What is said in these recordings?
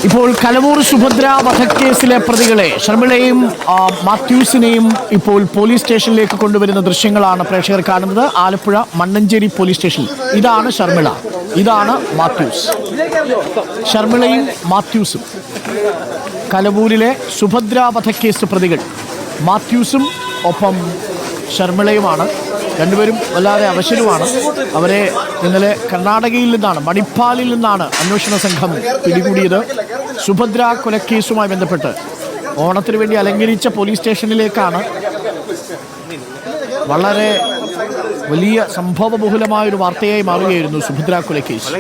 ഇപ്പോൾ കലവൂർ സുഭദ്ര വധക്കേസിലെ പ്രതികളെ ഷർമിളയെയും മാത്യൂസിനെയും ഇപ്പോൾ പോലീസ് സ്റ്റേഷനിലേക്ക് കൊണ്ടുവരുന്ന ദൃശ്യങ്ങളാണ് പ്രേക്ഷകർ കാണുന്നത്. Alappuzha Mannanchery police station. ഇതാണ് ഷർമിള, ഇതാണ് മാത്യൂസ്. ഷർമിളയും മാത്യൂസും കലവൂരിലെ സുഭദ്ര വധക്കേസ് പ്രതികൾ. മാത്യൂസും ഒപ്പം ഷർമിളയുമാണ്. രണ്ടുപേരും വല്ലാതെ അവശരുമാണ്. അവരെ ഇന്നലെ കർണാടകയിൽ നിന്നാണ്, മണിപ്പാലിൽ നിന്നാണ് അന്വേഷണ സംഘം പിടികൂടിയത്. സുഭദ്ര കൊലക്കേസുമായി ബന്ധപ്പെട്ട് ഓണത്തിന് വേണ്ടി അലങ്കരിച്ച പോലീസ് സ്റ്റേഷനിലേക്കാണ്. വളരെ വലിയ സംഭവബഹുലമായൊരു വാർത്തയായി മാറുകയായിരുന്നു സുഭദ്ര കൊലക്കേസ്.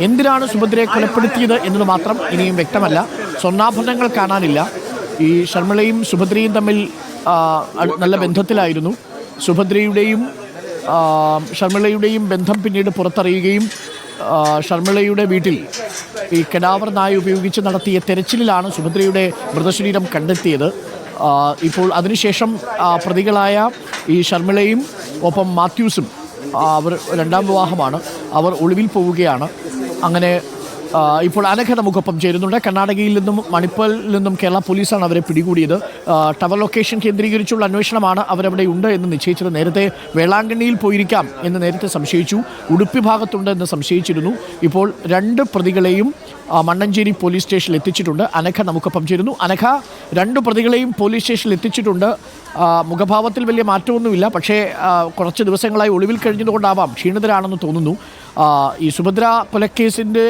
എന്തിനാണ് സുഭദ്രയെ കൊലപ്പെടുത്തിയത് എന്നത് മാത്രം ഇനിയും വ്യക്തമല്ല. സ്വർണ്ണാഭരണങ്ങൾ കാണാനില്ല. ഈ ഷർമിളയും സുഭദ്രയും തമ്മിൽ നല്ല ബന്ധത്തിലായിരുന്നു. സുഭദ്രയുടെയും ഷർമിളയുടെയും ബന്ധം പിന്നീട് പുറത്തറിയുകയും ഷർമിളയുടെ വീട്ടിൽ ഈ കഡാവർ നായ ഉപയോഗിച്ച് നടത്തിയ തെരച്ചിലിലാണ് സുഭദ്രയുടെ മൃതശരീരം കണ്ടെത്തിയത്. ഇപ്പോൾ അതിനുശേഷം പ്രതികളായ ഈ ഷർമിളയും ഒപ്പം മാത്യൂസും അവർ രണ്ടാം വിവാഹമാണ്, അവർ ഒളിവിൽ പോവുകയാണ്. അങ്ങനെ ഇപ്പോൾ അനഘ നമുക്കൊപ്പം ചേരുന്നുണ്ട്. കർണാടകയിൽ നിന്നും മണിപ്പാലിൽ നിന്നും കേരള പോലീസാണ് അവരെ പിടികൂടിയത്. ടവർ ലൊക്കേഷൻ കേന്ദ്രീകരിച്ചുള്ള അന്വേഷണമാണ് അവരവിടെ ഉണ്ട് എന്ന് നിശ്ചയിച്ചത്. നേരത്തെ വേളാങ്കണ്ണിയിൽ പോയിരിക്കാം എന്ന് നേരത്തെ സംശയിച്ചു. ഉടുപ്പി ഭാഗത്തുണ്ട് എന്ന് സംശയിച്ചിരുന്നു. ഇപ്പോൾ രണ്ട് പ്രതികളെയും മണ്ണഞ്ചേരി പോലീസ് സ്റ്റേഷനിൽ എത്തിച്ചിട്ടുണ്ട്. അനഘ നമുക്കൊപ്പം ചേരുന്നു. അനഘ, രണ്ട് പ്രതികളെയും പോലീസ് സ്റ്റേഷനിൽ എത്തിച്ചിട്ടുണ്ട്. മുഖഭാവത്തിൽ വലിയ മാറ്റമൊന്നുമില്ല, പക്ഷേ കുറച്ച് ദിവസങ്ങളായി ഒളിവിൽ കഴിഞ്ഞതുകൊണ്ടാവാം ക്ഷീണിതരാണെന്ന് തോന്നുന്നു. ഈ സുഭദ്ര കൊലക്കേസിൻ്റെ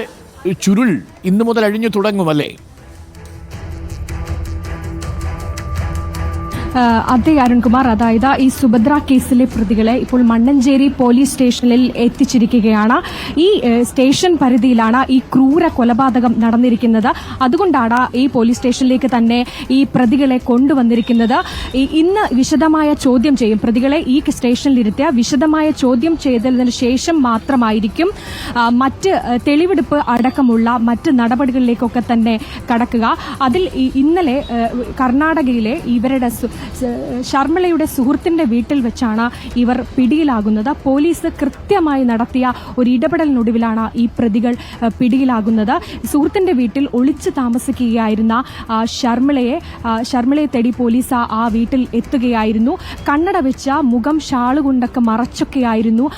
ചുരുൾ ഇന്നു മുതൽ അഴിഞ്ഞു തുടങ്ങുമല്ലേ? അതെ അരുൺകുമാർ, അതായത് ഈ സുഭദ്ര കേസിലെ പ്രതികളെ ഇപ്പോൾ മണ്ണഞ്ചേരി പോലീസ് സ്റ്റേഷനിൽ എത്തിച്ചിരിക്കുകയാണ്. ഈ സ്റ്റേഷൻ പരിധിയിലാണ് ഈ ക്രൂര കൊലപാതകം നടന്നിരിക്കുന്നത്. അതുകൊണ്ടാണ് ഈ പോലീസ് സ്റ്റേഷനിലേക്ക് തന്നെ ഈ പ്രതികളെ കൊണ്ടുവന്നിരിക്കുന്നത്. ഇന്ന് വിശദമായ ചോദ്യം ചെയ്യും. പ്രതികളെ ഈ സ്റ്റേഷനിലിരുത്തിയ വിശദമായ ചോദ്യം ചെയ്തതിനു ശേഷം മാത്രമായിരിക്കും മറ്റ് തെളിവെടുപ്പ് അടക്കമുള്ള മറ്റ് നടപടികളിലേക്കൊക്കെ തന്നെ കടക്കുക. അതിൽ ഇന്നലെ കർണാടകയിലെ ഇവരുടെ ഷർമിളയുടെ സുഹൃത്തിന്റെ വീട്ടിൽ വെച്ചാണ് ഇവർ പിടിയിലാകുന്നത്. പോലീസ് കൃത്യമായി നടത്തിയ ഒരു ഇടപെടലിനൊടുവിലാണ് ഈ പിടിയിലാകുന്നത്. സുഹൃത്തിന്റെ വീട്ടിൽ ഒളിച്ചു താമസിക്കുകയായിരുന്ന ഷർമിളയെ തേടി പോലീസ് ആ വീട്ടിൽ എത്തുകയായിരുന്നു. കണ്ണട വെച്ച മുഖം ഷാളുകൊണ്ടൊക്കെ മറച്ചൊക്കെയായിരുന്നു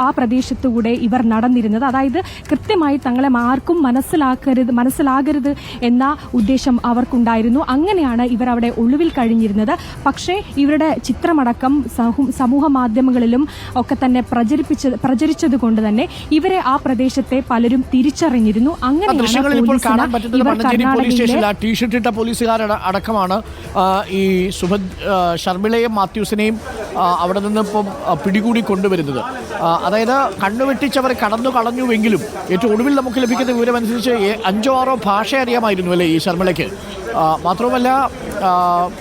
ആ പ്രദേശത്തുകൂടെ ഇവർ നടന്നിരുന്നത്. അതായത് കൃത്യമായി തങ്ങളെ ആർക്കും മനസ്സിലാകരുത് എന്ന ഉദ്ദേശം അവർക്കുണ്ടായിരുന്നു. അങ്ങനെയാണ് ഇവർ അവിടെ ഒളിവിൽ കഴിഞ്ഞിരുന്നത്. പക്ഷേ ഇവരുടെ ചിത്രമടക്കം സമൂഹ മാധ്യമങ്ങളിലും ഒക്കെ തന്നെ പ്രചരിച്ചത് കൊണ്ട് തന്നെ ഇവരെ ആ പ്രദേശത്തെ പലരും തിരിച്ചറിഞ്ഞിരുന്നു. ടീഷർട്ട് ഇട്ട പോലീസുകാരടക്കമാണ് ഈ ഷർമിളയും മാത്യൂസിനെയും അവിടെ നിന്ന് ഇപ്പം പിടികൂടി കൊണ്ടുവരുന്നത്. അതായത് കണ്ണുവെട്ടിച്ചവർ കടന്നു കളഞ്ഞുവെങ്കിലും ഏറ്റവും ഒടുവിൽ നമുക്ക് ലഭിക്കുന്ന വിവരമനുസരിച്ച് 5-6 ഭാഷ അറിയാമായിരുന്നു അല്ലേ ഈ ഷർമിളയ്ക്ക്. മാത്രവുമല്ല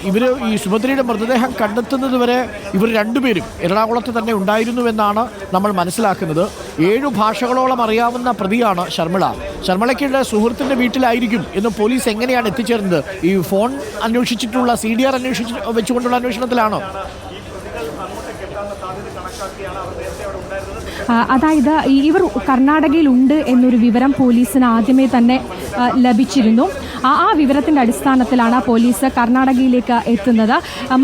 ഇവർ ഈ സുഭദ്രയുടെ മൃതദേഹം കണ്ടെത്തുന്നത് വരെ ഇവർ രണ്ടുപേരും എറണാകുളത്ത് തന്നെ ഉണ്ടായിരുന്നുവെന്നാണ് നമ്മൾ മനസ്സിലാക്കുന്നത്. 7 ഭാഷകളോളം അറിയാവുന്ന പ്രതിയാണ് ഷർമിള. ഷർമിളയ്ക്കുള്ള സുഹൃത്തിൻ്റെ വീട്ടിലായിരിക്കും എന്ന് പോലീസ് എങ്ങനെയാണ് എത്തിച്ചേർന്നത്? ഈ ഫോൺ അന്വേഷിച്ചിട്ടുള്ള CDR വെച്ചുകൊണ്ടുള്ള അന്വേഷണത്തിലാണോ? അതായത് ഇവർ കർണാടകയിലുണ്ട് എന്നൊരു വിവരം പോലീസിന് ആദ്യമേ തന്നെ ലഭിച്ചിരുന്നു. ആ വിവരത്തിന്റെ അടിസ്ഥാനത്തിലാണ് പോലീസ് കർണാടകയിലേക്ക് എത്തുന്നത്.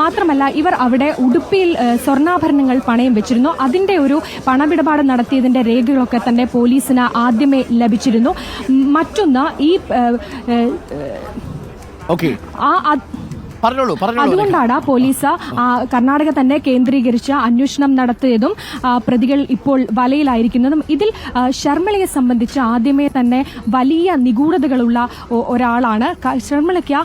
മാത്രമല്ല ഇവർ അവിടെ ഉടുപ്പിയിൽ സ്വർണ്ണാഭരണങ്ങൾ പണയം വെച്ചിരുന്നു. അതിന്റെ ഒരു പണമിടപാട് നടത്തിയതിന്റെ രേഖകളൊക്കെ തന്നെ പോലീസിന് ആദ്യമേ ലഭിച്ചിരുന്നു. മറ്റൊന്ന് ഈ അതുകൊണ്ടാണ് പോലീസ് കർണാടക തന്നെ കേന്ദ്രീകരിച്ച് അന്വേഷണം നടത്തിയതും പ്രതികൾ ഇപ്പോൾ വലയിലായിരിക്കുന്നതും. ഇതിൽ ഷർമിളയെ സംബന്ധിച്ച് ആദ്യമേ തന്നെ വലിയ നിഗൂഢതകളുള്ള ഒരാളാണ്. ഷർമിളയ്ക്ക്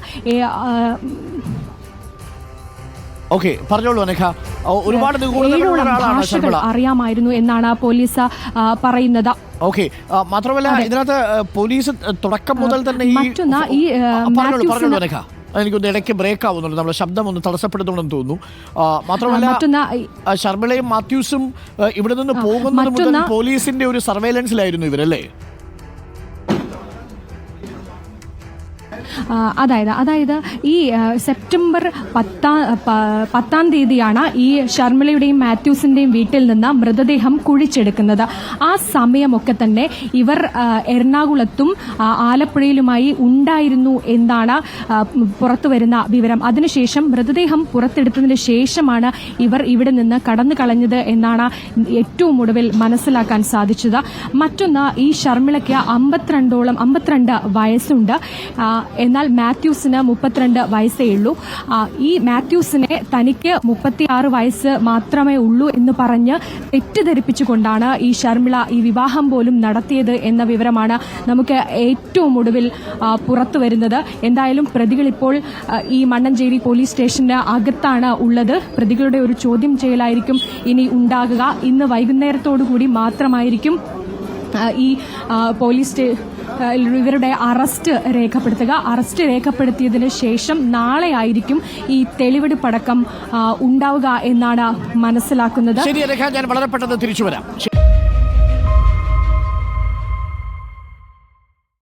ഒരുപാട് ഭാഷകൾ അറിയാമായിരുന്നു എന്നാണ് പോലീസ് പറയുന്നത്. മാത്രമല്ല ഇതിനകത്ത് പോലീസ് തുടക്കം മുതൽ തന്നെ എനിക്കൊന്ന് ഇടയ്ക്ക് ബ്രേക്ക് ആവുന്നുണ്ട്, നമ്മുടെ ശബ്ദം ഒന്ന് തടസ്സപ്പെടുന്നുണ്ടെന്ന് തോന്നുന്നു. മാത്രമല്ല ഷർമിളയും മാത്യൂസും ഇവിടെ നിന്ന് പോകുന്നത് മുതൽ പോലീസിന്റെ ഒരു സർവൈലൻസിലായിരുന്നു ഇവരല്ലേ? അതായത് ഈ സെപ്റ്റംബർ 10 തീയതിയാണ് ഈ ഷർമിളയുടെയും മാത്യൂസിന്റെയും വീട്ടിൽ നിന്ന് മൃതദേഹം കുഴിച്ചെടുക്കുന്നത്. ആ സമയമൊക്കെ തന്നെ ഇവർ എറണാകുളത്തും ആലപ്പുഴയിലുമായി ഉണ്ടായിരുന്നു എന്നാണ് പുറത്തുവരുന്ന വിവരം. അതിനുശേഷം മൃതദേഹം പുറത്തെടുത്തതിന് ശേഷമാണ് ഇവർ ഇവിടെ നിന്ന് കടന്നു കളഞ്ഞത് എന്നാണ് ഏറ്റവും ഒടുവിൽ മനസ്സിലാക്കാൻ സാധിച്ചത്. മറ്റൊന്ന്, ഈ ഷർമിളയ്ക്ക് 52 വയസ്സുണ്ട്. എന്നാൽ മാത്യൂസിന് 32 വയസ്സേ ഉള്ളൂ. ഈ മാത്യൂസിനെ തനിക്ക് 36 വയസ്സ് മാത്രമേ ഉള്ളൂ എന്ന് പറഞ്ഞ് തെറ്റിദ്ധരിപ്പിച്ചുകൊണ്ടാണ് ഈ ഷർമിള ഈ വിവാഹം പോലും നടത്തിയത് എന്ന വിവരമാണ് നമുക്ക് ഏറ്റവും ഒടുവിൽ പുറത്തു വരുന്നത്. എന്തായാലും പ്രതികൾ ഇപ്പോൾ ഈ മണ്ണഞ്ചേരി പോലീസ് സ്റ്റേഷന് അകത്താണ് ഉള്ളത്. പ്രതികളുടെ ഒരു ചോദ്യം ചെയ്യലായിരിക്കും ഇനി ഉണ്ടാകുക. ഇന്ന് വൈകുന്നേരത്തോടുകൂടി മാത്രമായിരിക്കും ഈ പോലീസ് ഇവരുടെ അറസ്റ്റ് രേഖപ്പെടുത്തുക. അറസ്റ്റ് രേഖപ്പെടുത്തിയതിന് ശേഷം നാളെ ആയിരിക്കും ഈ തെളിവെടുപ്പടക്കം ഉണ്ടാവുക എന്നാണ് മനസ്സിലാക്കുന്നത്. ശരി രേഖ, ഞാൻ വളരെ പെട്ടെന്ന് തിരിച്ചു വരാം.